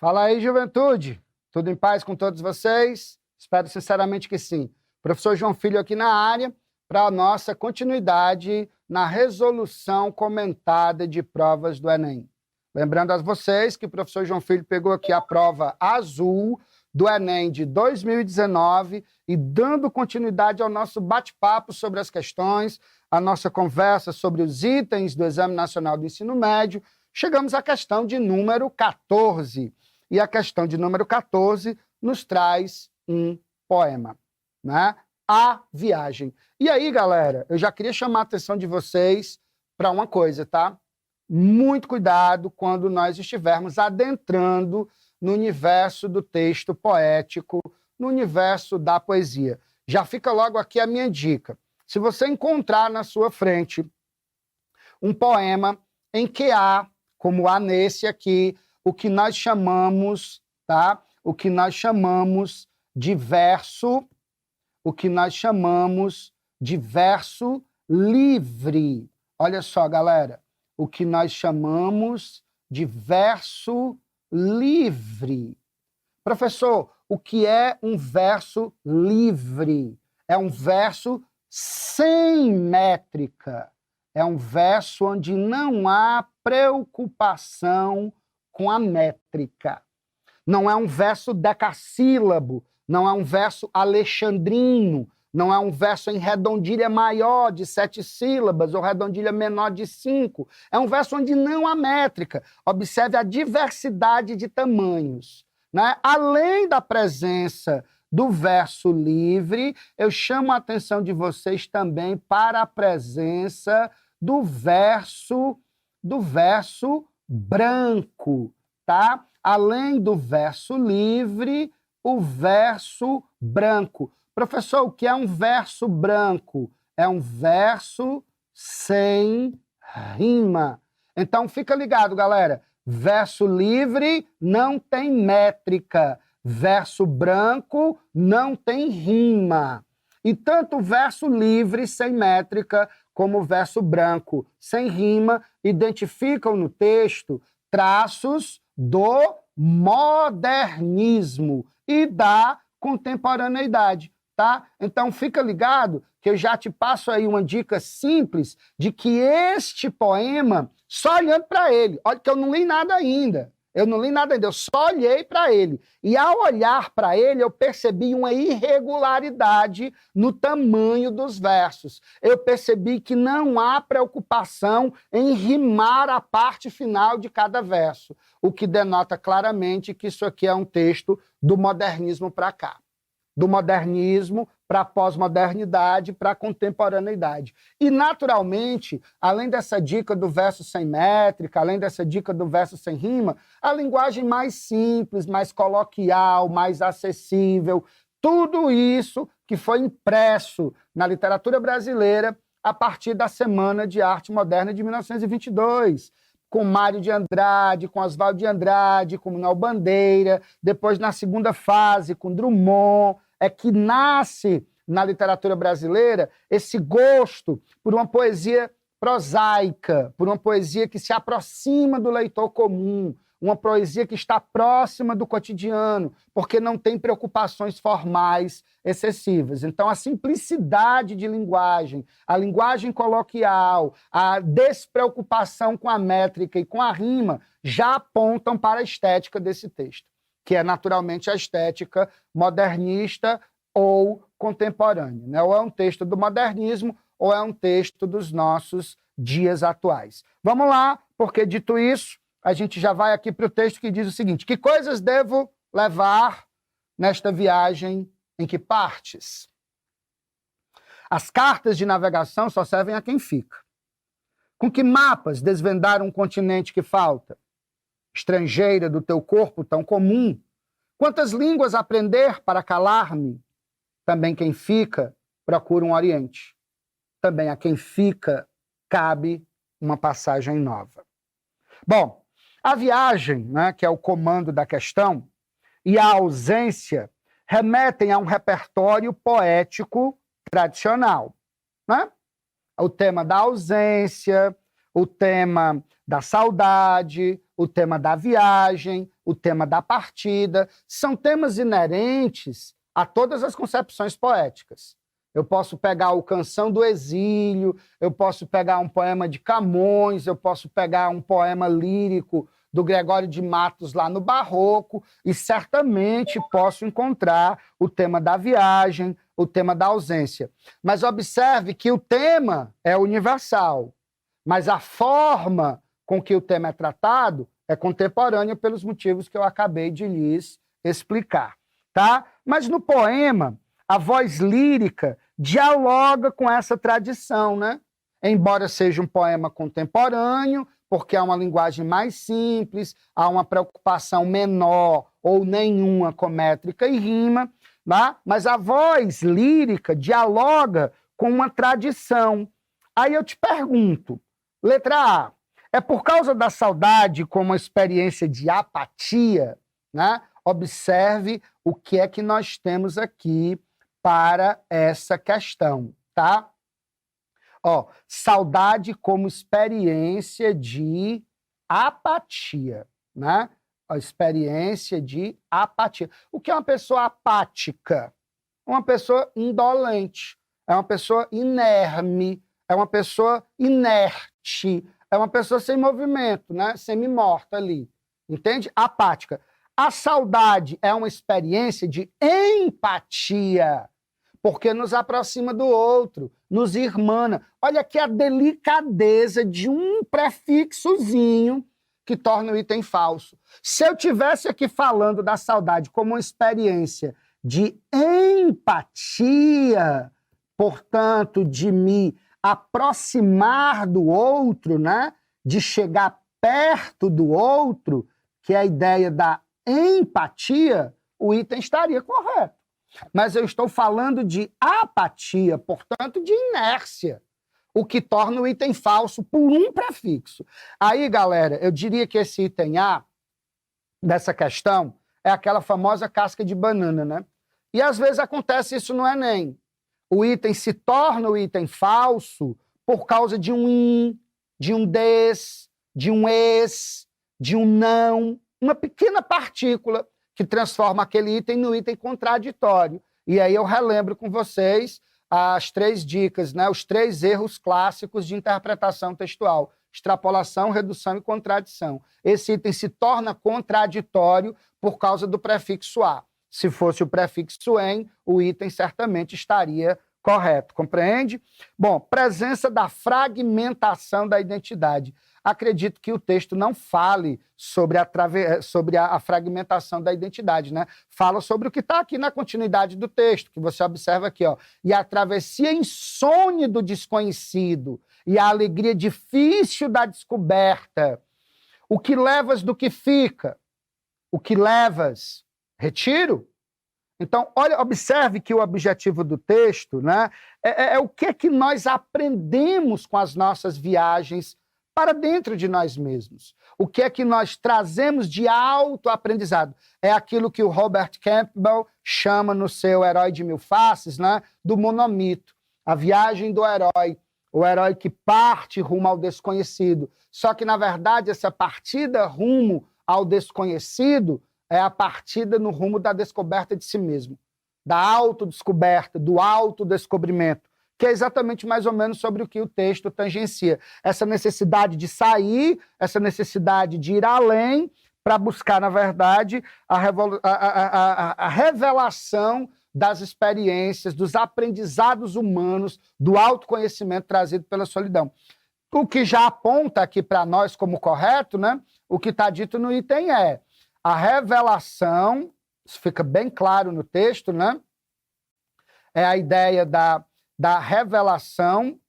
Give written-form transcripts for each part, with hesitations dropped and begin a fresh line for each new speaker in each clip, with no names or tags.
Fala aí, juventude. Tudo em paz com todos vocês? Espero sinceramente que sim. Professor João Filho aqui na área para a nossa continuidade na resolução comentada de provas do Enem. Lembrando a vocês que o professor João Filho pegou aqui a prova azul do Enem de 2019 e dando continuidade ao nosso bate-papo sobre as questões, a nossa conversa sobre os itens do Exame Nacional do Ensino Médio, chegamos à questão de número 14. E a questão de número 14 nos traz um poema, né? A Viagem. E aí, galera, eu já queria chamar a atenção de vocês para uma coisa, tá? Muito cuidado quando nós estivermos adentrando no universo do texto poético, no universo da poesia. Já fica logo aqui a minha dica. Se você encontrar na sua frente um poema em que há, como há nesse aqui, o que nós chamamos, tá? O que nós chamamos de verso, livre. Olha só, galera, o que nós chamamos de verso livre. Professor, o que é um verso livre? É um verso sem métrica. É um verso onde não há preocupação com a métrica. Não é um verso decassílabo, não é um verso alexandrino, não é um verso em redondilha maior de 7 sílabas ou redondilha menor de 5. É um verso onde não há métrica. Observe a diversidade de tamanhos, né? Além da presença do verso livre, eu chamo a atenção de vocês também para a presença do verso branco, tá? Além do verso livre, o verso branco. Professor, o que é um verso branco? É um verso sem rima. Então, fica ligado, galera. Verso livre não tem métrica. Verso branco não tem rima. E tanto o verso livre sem métrica como o verso branco sem rima identificam no texto traços do modernismo e da contemporaneidade, tá? Então fica ligado que eu já te passo aí uma dica simples de que este poema, só olhando para ele, olha que eu não li nada ainda, eu só olhei para ele. E ao olhar para ele, eu percebi uma irregularidade no tamanho dos versos. Eu percebi que não há preocupação em rimar a parte final de cada verso, o que denota claramente que isso aqui é um texto do modernismo para cá. Do modernismo para a pós-modernidade, para a contemporaneidade. E, naturalmente, além dessa dica do verso sem métrica, além dessa dica do verso sem rima, a linguagem mais simples, mais coloquial, mais acessível, tudo isso que foi impresso na literatura brasileira a partir da Semana de Arte Moderna de 1922, com Mário de Andrade, com Oswaldo de Andrade, com Manuel Bandeira, depois na segunda fase com Drummond, é que nasce na literatura brasileira esse gosto por uma poesia prosaica, por uma poesia que se aproxima do leitor comum, uma poesia que está próxima do cotidiano, porque não tem preocupações formais excessivas. Então, a simplicidade de linguagem, a linguagem coloquial, a despreocupação com a métrica e com a rima já apontam para a estética desse texto, que é naturalmente a estética modernista ou contemporânea, né? Ou é um texto do modernismo ou é um texto dos nossos dias atuais. Vamos lá, porque dito isso, a gente já vai aqui para o texto que diz o seguinte: que coisas devo levar nesta viagem em que partes? As cartas de navegação só servem a quem fica. Com que mapas desvendar um continente que falta? Estrangeira do teu corpo tão comum? Quantas línguas aprender para calar-me? Também quem fica procura um oriente. Também a quem fica cabe uma passagem nova. Bom, a viagem, né, que é o comando da questão, e a ausência remetem a um repertório poético tradicional, né? O tema da ausência, o tema da saudade, o tema da viagem, o tema da partida, são temas inerentes a todas as concepções poéticas. Eu posso pegar o Canção do Exílio, eu posso pegar um poema de Camões, eu posso pegar um poema lírico do Gregório de Matos lá no Barroco, e certamente posso encontrar o tema da viagem, o tema da ausência. Mas observe que o tema é universal, mas a forma com que o tema é tratado é contemporânea pelos motivos que eu acabei de lhes explicar, tá? Mas no poema, a voz lírica dialoga com essa tradição, né? Embora seja um poema contemporâneo, porque há uma linguagem mais simples, há uma preocupação menor ou nenhuma com métrica e rima, tá? Mas a voz lírica dialoga com uma tradição. Aí eu te pergunto, letra A, é por causa da saudade como uma experiência de apatia, né? Observe o que é que nós temos aqui para essa questão, tá? Ó, saudade como experiência de apatia, né? A experiência de apatia. O que é uma pessoa apática? Uma pessoa indolente, é uma pessoa inerme, é uma pessoa inerte, é uma pessoa sem movimento, né? Semi-morta ali, entende? Apática. A saudade é uma experiência de empatia, porque nos aproxima do outro, nos irmana. Olha aqui a delicadeza de um prefixozinho que torna o item falso. Se eu tivesse aqui falando da saudade como uma experiência de empatia, portanto, de me aproximar do outro, né? De chegar perto do outro, que é a ideia da empatia, o item estaria correto. Mas eu estou falando de apatia, portanto, de inércia, o que torna o item falso por um prefixo. Aí, galera, eu diria que esse item A, dessa questão, é aquela famosa casca de banana, né? E às vezes acontece isso no Enem. O item se torna o item falso por causa de um in, de um des, de um ex, de um não, uma pequena partícula que transforma aquele item no item contraditório. E aí eu relembro com vocês as 3 dicas, né? Os 3 erros clássicos de interpretação textual: extrapolação, redução e contradição. Esse item se torna contraditório por causa do prefixo a. Se fosse o prefixo em, o item certamente estaria correto, compreende? Bom, presença da fragmentação da identidade. Acredito que o texto não fale sobre a fragmentação da identidade, né? Fala sobre o que está aqui na continuidade do texto, que você observa aqui, ó. E a travessia insone do desconhecido e a alegria difícil da descoberta. O que levas do que fica? O que levas? Retiro? Então, olha, observe que o objetivo do texto, né, é o que é que nós aprendemos com as nossas viagens para dentro de nós mesmos. O que é que nós trazemos de autoaprendizado? É aquilo que o Robert Campbell chama no seu Herói de Mil Faces, né, do monomito, a viagem do herói, o herói que parte rumo ao desconhecido. Só que, na verdade, essa partida rumo ao desconhecido é a partida no rumo da descoberta de si mesmo, da autodescoberta, do autodescobrimento, que é exatamente mais ou menos sobre o que o texto tangencia. Essa necessidade de sair, essa necessidade de ir além para buscar, na verdade, a revelação das experiências, dos aprendizados humanos, do autoconhecimento trazido pela solidão. O que já aponta aqui para nós como correto, né? O que está dito no item é a revelação, isso fica bem claro no texto, né? É a ideia da revelação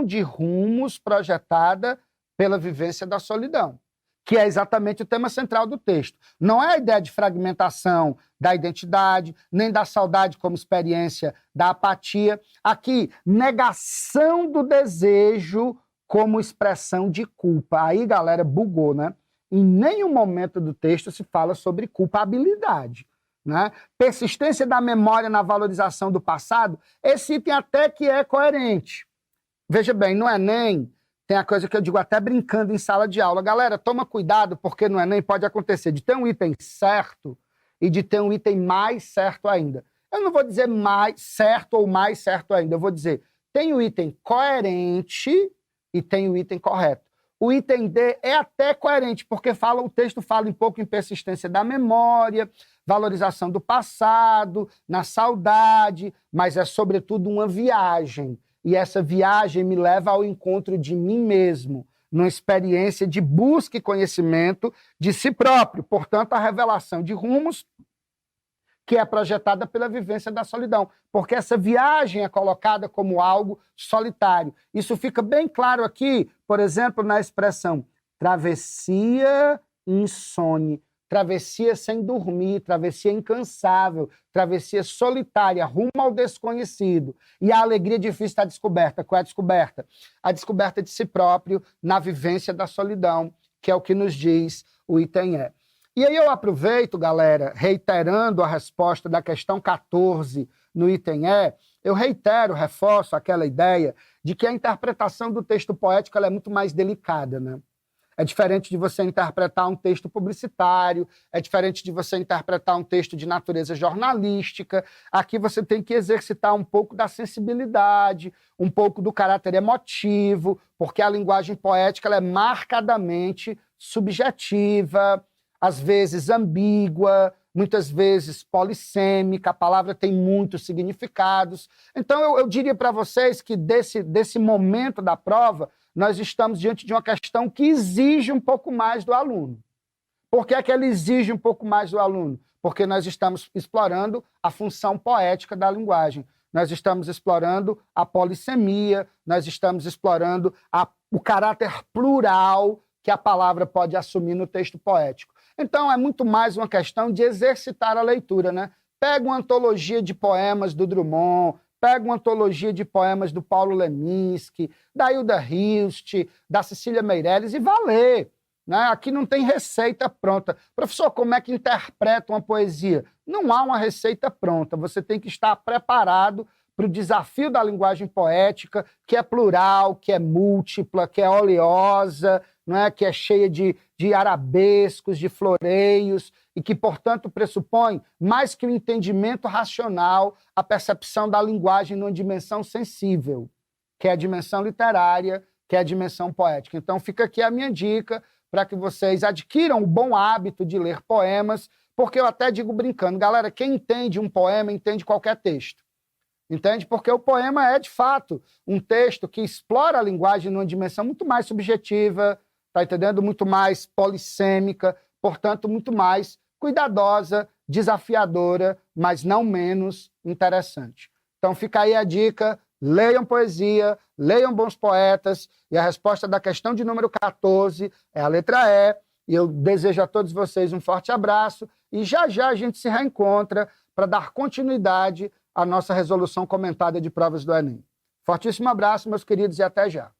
de rumos projetada pela vivência da solidão, que é exatamente o tema central do texto. Não é a ideia de fragmentação da identidade, nem da saudade como experiência da apatia. Aqui, negação do desejo como expressão de culpa. Aí, galera, bugou, né? Em nenhum momento do texto se fala sobre culpabilidade, né? Persistência da memória na valorização do passado, esse item até que é coerente. Veja bem, no Enem tem a coisa que eu digo até brincando em sala de aula. Galera, toma cuidado, porque no Enem pode acontecer de ter um item certo e de ter um item mais certo ainda. Eu não vou dizer mais certo ou mais certo ainda, eu vou dizer, tem o item coerente e tem o item correto. O item D é até coerente, porque o texto fala um pouco em persistência da memória, valorização do passado, na saudade, mas é sobretudo uma viagem. E essa viagem me leva ao encontro de mim mesmo, numa experiência de busca e conhecimento de si próprio. Portanto, a revelação de rumos que é projetada pela vivência da solidão, porque essa viagem é colocada como algo solitário. Isso fica bem claro aqui, por exemplo, na expressão travessia insone, travessia sem dormir, travessia incansável, travessia solitária, rumo ao desconhecido. E a alegria difícil da descoberta. Qual é a descoberta? A descoberta de si próprio na vivência da solidão, que é o que nos diz o item E. E aí eu aproveito, galera, reiterando a resposta da questão 14 no item E, eu reforço aquela ideia de que a interpretação do texto poético ela é muito mais delicada, né? É diferente de você interpretar um texto publicitário, é diferente de você interpretar um texto de natureza jornalística. Aqui você tem que exercitar um pouco da sensibilidade, um pouco do caráter emotivo, porque a linguagem poética ela é marcadamente subjetiva, às vezes ambígua, muitas vezes polissêmica, a palavra tem muitos significados. Então, eu diria para vocês que desse momento da prova, nós estamos diante de uma questão que exige um pouco mais do aluno. Por que é que ela exige um pouco mais do aluno? Porque nós estamos explorando a função poética da linguagem. Nós estamos explorando a polissemia, nós estamos explorando o caráter plural que a palavra pode assumir no texto poético. Então, é muito mais uma questão de exercitar a leitura, né? Pega uma antologia de poemas do Drummond, pega uma antologia de poemas do Paulo Leminski, da Hilda Hilst, da Cecília Meirelles e vá ler, né? Aqui não tem receita pronta. Professor, como é que interpreta uma poesia? Não há uma receita pronta. Você tem que estar preparado para o desafio da linguagem poética, que é plural, que é múltipla, que é oleosa, não é? Que é cheia de arabescos, de floreios, e que, portanto, pressupõe, mais que o entendimento racional, a percepção da linguagem numa dimensão sensível, que é a dimensão literária, que é a dimensão poética. Então, fica aqui a minha dica para que vocês adquiram o bom hábito de ler poemas, porque eu até digo brincando, galera, quem entende um poema entende qualquer texto. Entende? Porque o poema é, de fato, um texto que explora a linguagem numa dimensão muito mais subjetiva, tá entendendo? Muito mais polissêmica, portanto, muito mais cuidadosa, desafiadora, mas não menos interessante. Então fica aí a dica, leiam poesia, leiam bons poetas, e a resposta da questão de número 14 é a letra E, e eu desejo a todos vocês um forte abraço, e já já a gente se reencontra para dar continuidade à nossa resolução comentada de provas do Enem. Fortíssimo abraço, meus queridos, e até já.